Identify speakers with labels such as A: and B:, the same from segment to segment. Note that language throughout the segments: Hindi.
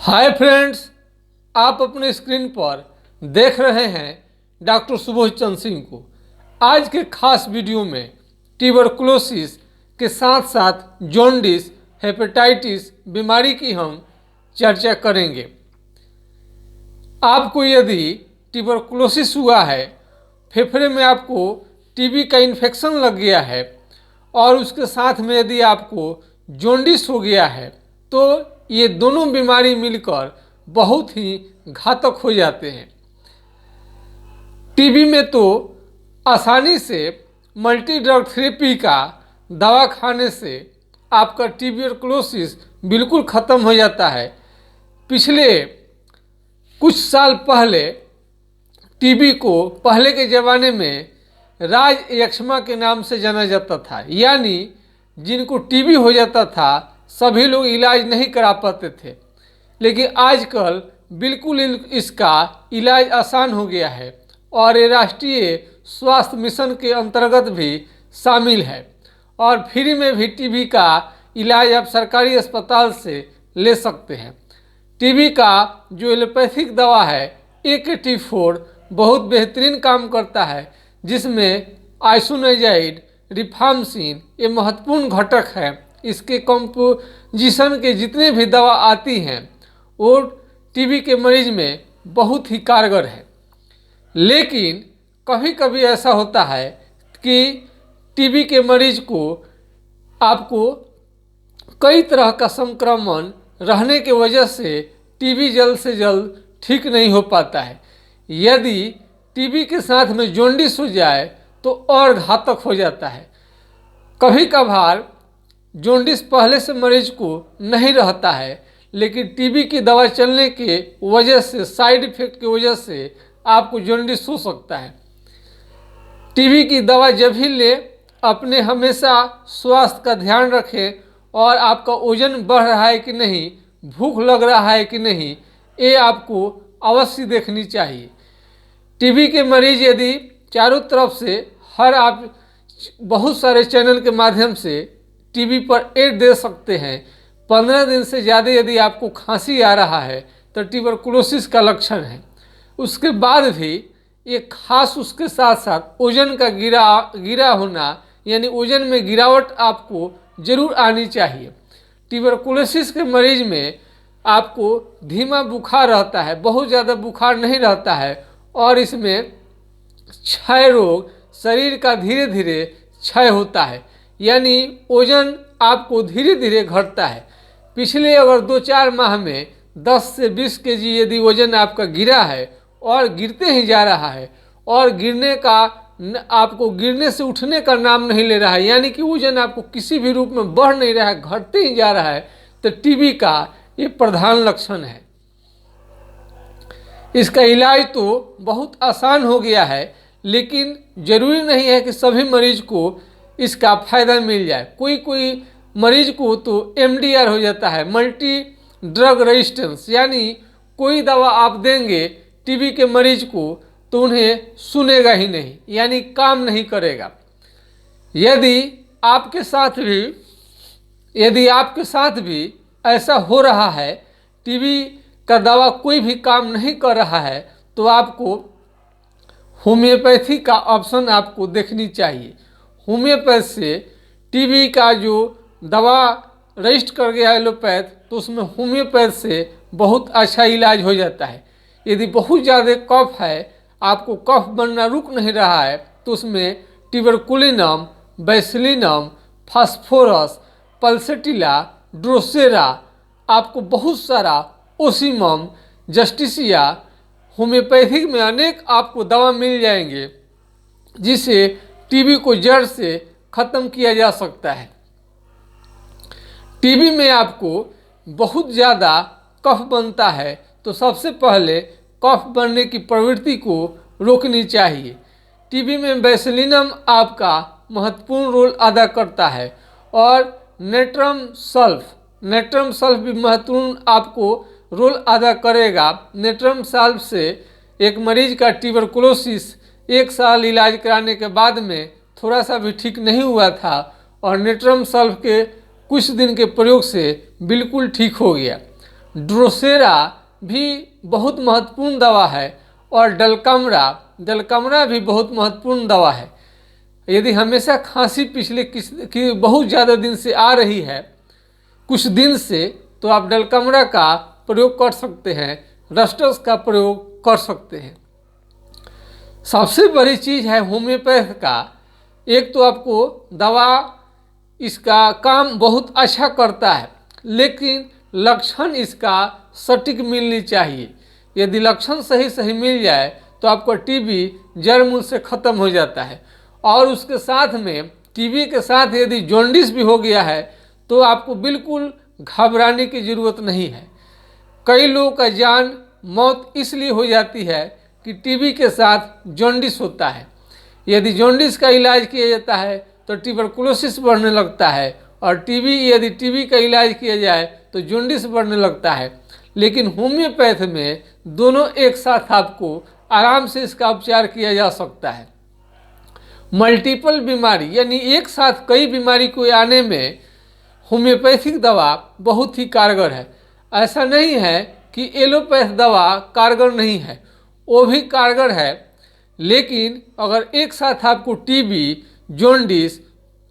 A: हाय फ्रेंड्स, आप अपने स्क्रीन पर देख रहे हैं डॉक्टर सुबोध चंद्र सिंह को। आज के खास वीडियो में ट्यूबरकुलोसिस के साथ साथ जॉन्डिस, हेपेटाइटिस बीमारी की हम चर्चा करेंगे। आपको यदि ट्यूबरकुलोसिस हुआ है, फेफड़े में आपको टीबी का इन्फेक्शन लग गया है और उसके साथ में यदि आपको जॉन्डिस हो गया है तो ये दोनों बीमारी मिलकर बहुत ही घातक हो जाते हैं। टीबी में तो आसानी से मल्टी ड्रग थेरेपी का दवा खाने से आपका ट्यूबरकुलोसिस बिल्कुल ख़त्म हो जाता है। पिछले कुछ साल पहले टीबी को पहले के ज़माने में राज यक्ष्मा के नाम से जाना जाता था, यानी जिनको टीबी हो जाता था सभी लोग इलाज नहीं करा पाते थे, लेकिन आजकल बिल्कुल इसका इलाज आसान हो गया है और ये राष्ट्रीय स्वास्थ्य मिशन के अंतर्गत भी शामिल है और फ्री में भी टीबी का इलाज आप सरकारी अस्पताल से ले सकते हैं। टीबी का जो एलोपैथिक दवा है AK-4 बहुत बेहतरीन काम करता है, जिसमें आइसोनाइजाइड, रिफाम्सिन ये महत्वपूर्ण घटक है। इसके कंपोजिशन के जितने भी दवा आती हैं वो टीबी के मरीज में बहुत ही कारगर है। लेकिन कभी कभी ऐसा होता है कि टीबी के मरीज को आपको कई तरह का संक्रमण रहने की वजह से टीबी जल्द से जल्द ठीक नहीं हो पाता है। यदि टीबी के साथ में जॉन्डिस हो जाए तो और घातक हो जाता है। कभी कभार जॉन्डिस पहले से मरीज को नहीं रहता है, लेकिन टीबी की दवा चलने के वजह से, साइड इफेक्ट की वजह से आपको जॉन्डिस हो सकता है। टीबी की दवा जब भी ले, अपने हमेशा स्वास्थ्य का ध्यान रखें और आपका वजन बढ़ रहा है कि नहीं, भूख लग रहा है कि नहीं, ये आपको अवश्य देखनी चाहिए। टीबी के मरीज यदि चारों तरफ से आप बहुत सारे चैनल के माध्यम से टीबी पर एड दे सकते हैं। 15 दिन से ज़्यादा यदि आपको खांसी आ रहा है तो ट्यूबरकुलोसिस का लक्षण है। उसके बाद भी ये खास उसके साथ साथ वजन का गिरा होना, यानी वजन में गिरावट आपको ज़रूर आनी चाहिए। ट्यूबरकुलोसिस के मरीज में आपको धीमा बुखार रहता है, बहुत ज़्यादा बुखार नहीं रहता है और इसमें क्षय रोग, शरीर का धीरे धीरे क्षय होता है, यानी वजन आपको धीरे धीरे घटता है। पिछले अगर 2-4 माह में 10 से 20 kg यदि वजन आपका गिरा है और गिरते ही जा रहा है और आपको गिरने से उठने का नाम नहीं ले रहा है, यानी कि वजन आपको किसी भी रूप में बढ़ नहीं रहा है, घटते ही जा रहा है, तो टीबी का ये प्रधान लक्षण है। इसका इलाज तो बहुत आसान हो गया है, लेकिन ज़रूरी नहीं है कि सभी मरीज को इसका फ़ायदा मिल जाए। कोई मरीज को तो MDR हो जाता है, मल्टी ड्रग रेजिस्टेंस, यानी कोई दवा आप देंगे टीबी के मरीज को तो उन्हें सुनेगा ही नहीं, यानी काम नहीं करेगा। यदि आपके साथ भी ऐसा हो रहा है, टीबी का दवा कोई भी काम नहीं कर रहा है, तो आपको होम्योपैथी का ऑप्शन आपको देखनी चाहिए। होम्योपैथ से टीबी का जो दवा रजिस्टर कर गया एलोपैथ, तो उसमें होम्योपैथ से बहुत अच्छा इलाज हो जाता है। यदि बहुत ज़्यादा कफ है, आपको कफ बनना रुक नहीं रहा है, तो उसमें ट्यूबरकुलिनम, बैसिलिनम, फास्फोरस, पल्सेटिला, ड्रोसेरा, आपको बहुत सारा ओसिमम, जस्टिसिया, होम्योपैथिक में अनेक आपको दवा मिल जाएंगे, जिसे टीबी को जड़ से ख़त्म किया जा सकता है। टीबी में आपको बहुत ज़्यादा कफ बनता है, तो सबसे पहले कफ बनने की प्रवृत्ति को रोकनी चाहिए। टीबी में बैसिलिनम आपका महत्वपूर्ण रोल अदा करता है और नेट्रम सल्फ भी महत्वपूर्ण आपको रोल अदा करेगा। नेट्रम सल्फ से एक मरीज का ट्यूबरकुलोसिस 1 साल इलाज कराने के बाद में थोड़ा सा भी ठीक नहीं हुआ था और नेट्रम सल्फ के कुछ दिन के प्रयोग से बिल्कुल ठीक हो गया। ड्रोसेरा भी बहुत महत्वपूर्ण दवा है और डलकमरा भी बहुत महत्वपूर्ण दवा है। यदि हमेशा खांसी पिछले की बहुत ज़्यादा दिन से आ रही है, कुछ दिन से, तो आप डलकमरा का प्रयोग कर सकते हैं, रस्टस का प्रयोग कर सकते हैं। सबसे बड़ी चीज़ है होम्योपैथ का, एक तो आपको दवा इसका काम बहुत अच्छा करता है, लेकिन लक्षण इसका सटीक मिलनी चाहिए। यदि लक्षण सही मिल जाए तो आपका टीबी जड़ मूल से ख़त्म हो जाता है। और उसके साथ में टीबी के साथ यदि जॉन्डिस भी हो गया है तो आपको बिल्कुल घबराने की ज़रूरत नहीं है। कई लोगों का जान मौत इसलिए हो जाती है कि टीबी के साथ जॉन्डिस होता है। यदि जॉन्डिस का इलाज किया जाता है तो ट्यूबरकुलोसिस बढ़ने लगता है, और यदि टीबी का इलाज किया जाए तो जॉन्डिस बढ़ने लगता है। लेकिन होम्योपैथ में दोनों एक साथ आपको आराम से इसका उपचार किया जा सकता है। मल्टीपल बीमारी यानी एक साथ कई बीमारी को आने में होम्योपैथिक दवा बहुत ही कारगर है। ऐसा नहीं है कि एलोपैथ दवा कारगर नहीं है, वो भी कारगर है। लेकिन अगर एक साथ आपको टीबी, जॉन्डिस,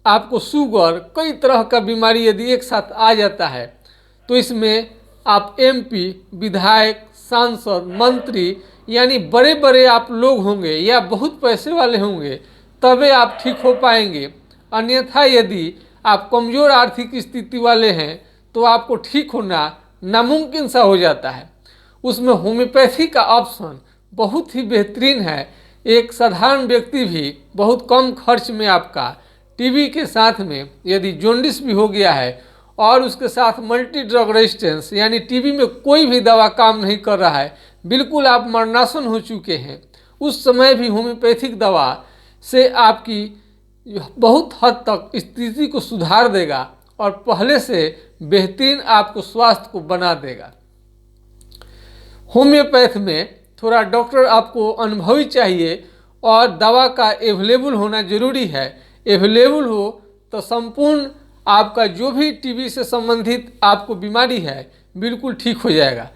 A: आपको शुगर, कई तरह का बीमारी यदि एक साथ आ जाता है तो इसमें आप एमपी, विधायक, सांसद, मंत्री यानी बड़े बड़े आप लोग होंगे या बहुत पैसे वाले होंगे तभी आप ठीक हो पाएंगे। अन्यथा यदि आप कमज़ोर आर्थिक स्थिति वाले हैं तो आपको ठीक होना नामुमकिन सा हो जाता है। उसमें होम्योपैथी का ऑप्शन बहुत ही बेहतरीन है। एक साधारण व्यक्ति भी बहुत कम खर्च में आपका टीबी के साथ में यदि जॉन्डिस भी हो गया है और उसके साथ मल्टी ड्रग रेजिस्टेंस यानी टीबी में कोई भी दवा काम नहीं कर रहा है, बिल्कुल आप मरणासन हो चुके हैं, उस समय भी होम्योपैथिक दवा से आपकी बहुत हद तक स्थिति को सुधार देगा और पहले से बेहतरीन आपको स्वास्थ्य को बना देगा। होम्योपैथ में थोड़ा डॉक्टर आपको अनुभवी चाहिए और दवा का अवेलेबल होना ज़रूरी है। अवेलेबल हो तो संपूर्ण आपका जो भी टीबी से संबंधित आपको बीमारी है बिल्कुल ठीक हो जाएगा।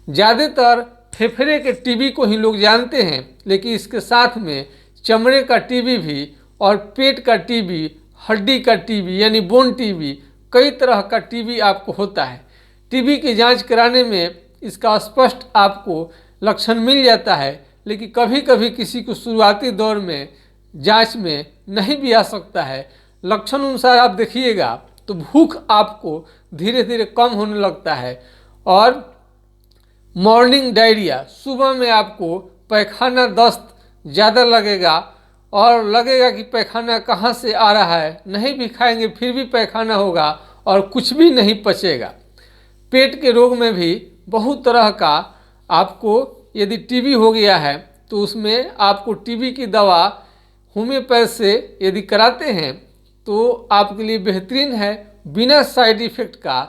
A: ज़्यादातर फेफड़े के टीबी को ही लोग जानते हैं, लेकिन इसके साथ में चमड़े का टीबी भी और पेट का टीबी, हड्डी का टीबी यानी बोन टीबी, कई तरह का टीबी आपको होता है। टीबी की जांच कराने में इसका स्पष्ट आपको लक्षण मिल जाता है, लेकिन कभी कभी किसी को शुरुआती दौर में जांच में नहीं भी आ सकता है। लक्षण अनुसार आप देखिएगा तो भूख आपको धीरे धीरे कम होने लगता है और मॉर्निंग डायरिया, सुबह में आपको पैखाना दस्त ज़्यादा लगेगा और लगेगा कि पैखाना कहाँ से आ रहा है, नहीं भी खाएंगे फिर भी पैखाना होगा और कुछ भी नहीं पचेगा। पेट के रोग में भी बहुत तरह का आपको यदि टीबी हो गया है तो उसमें आपको टीबी की दवा होम्योपैथ से यदि कराते हैं तो आपके लिए बेहतरीन है, बिना साइड इफ़ेक्ट का।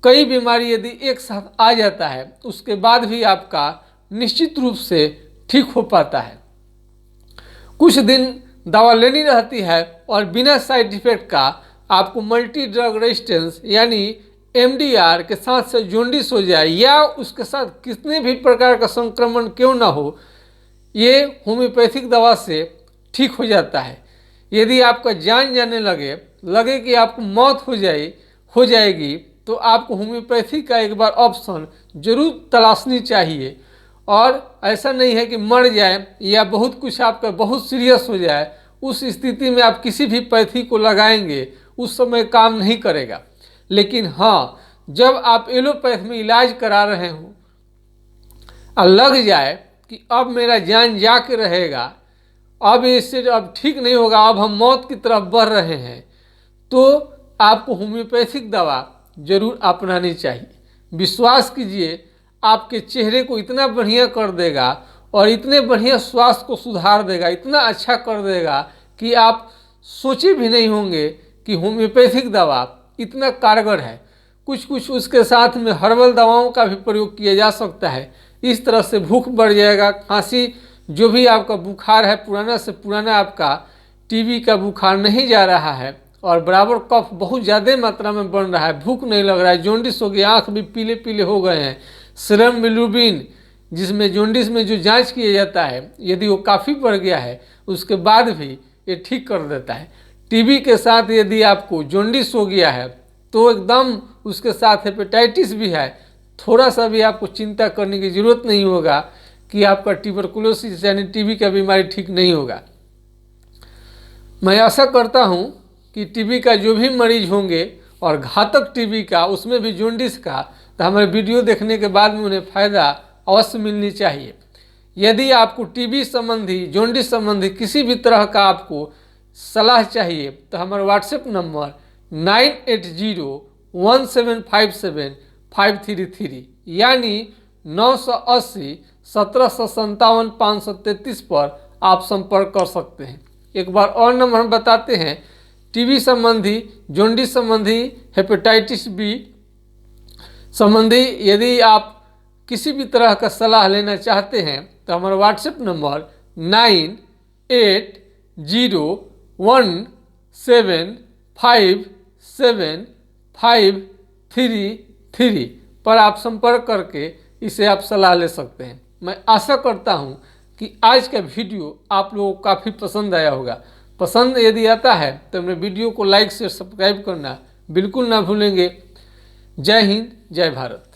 A: कई बीमारी यदि एक साथ आ जाता है उसके बाद भी आपका निश्चित रूप से ठीक हो पाता है। कुछ दिन दवा लेनी रहती है और बिना साइड इफ़ेक्ट का आपको मल्टी ड्रग रेजिस्टेंस यानी एमडीआर के साथ से जॉन्डिस हो जाए या उसके साथ कितने भी प्रकार का संक्रमण क्यों ना हो, ये होम्योपैथिक दवा से ठीक हो जाता है। यदि आपका जान जाने लगे कि आपको मौत हो जाएगी तो आपको होम्योपैथी का एक बार ऑप्शन जरूर तलाशनी चाहिए। और ऐसा नहीं है कि मर जाए या बहुत कुछ आपका बहुत सीरियस हो जाए, उस स्थिति में आप किसी भी पैथी को लगाएंगे उस समय काम नहीं करेगा। लेकिन हाँ, जब आप एलोपैथ में इलाज करा रहे हो और लग जाए कि अब मेरा जान जा के रहेगा, अब इससे अब ठीक नहीं होगा, अब हम मौत की तरफ बढ़ रहे हैं, तो आपको होम्योपैथिक दवा जरूर अपनानी चाहिए। विश्वास कीजिए, आपके चेहरे को इतना बढ़िया कर देगा और इतने बढ़िया स्वास्थ्य को सुधार देगा, इतना अच्छा कर देगा कि आप सोचे भी नहीं होंगे कि होम्योपैथिक दवा इतना कारगर है। कुछ उसके साथ में हर्बल दवाओं का भी प्रयोग किया जा सकता है। इस तरह से भूख बढ़ जाएगा, खांसी, जो भी आपका बुखार है, पुराना से पुराना आपका टीबी का बुखार नहीं जा रहा है और बराबर कफ बहुत ज़्यादा मात्रा में बन रहा है, भूख नहीं लग रहा है, जॉन्डिस हो गया, आँख भी पीले पीले हो गए हैं, सीरम बिलिरुबिन जिसमें जॉन्डिस में जो जांच किया जाता है यदि वो काफ़ी बढ़ गया है उसके बाद भी ये ठीक कर देता है। टीबी के साथ यदि आपको जॉन्डिस हो गया है तो एकदम उसके साथ हेपेटाइटिस भी है, थोड़ा सा भी आपको चिंता करने की ज़रूरत नहीं होगा कि आपका ट्यूबरकुलोसिस यानी टीबी का बीमारी ठीक नहीं होगा। मैं आशा करता हूँ कि टीबी का जो भी मरीज होंगे और घातक टीबी का उसमें भी जॉन्डिस का, तो हमारे वीडियो देखने के बाद में उन्हें फ़ायदा अवश्य मिलनी चाहिए। यदि आपको टीबी संबंधी जॉन्डिस संबंधी किसी भी तरह का आपको सलाह चाहिए तो हमारा व्हाट्सएप नंबर 9801757533 यानी 980 1757 533 पर आप संपर्क कर सकते हैं। एक बार और नंबर हम बताते हैं, टीबी संबंधी, जॉन्डिस संबंधी, हेपेटाइटिस बी संबंधी यदि आप किसी भी तरह का सलाह लेना चाहते हैं तो हमारा व्हाट्सएप नंबर 9801757533 पर आप संपर्क करके इसे आप सलाह ले सकते हैं। मैं आशा करता हूं कि आज का वीडियो आप लोगों को काफ़ी पसंद आया होगा। पसंद यदि आता है तो मेरे वीडियो को लाइक शेयर सब्सक्राइब करना बिल्कुल ना भूलेंगे। जय हिंद, जय भारत।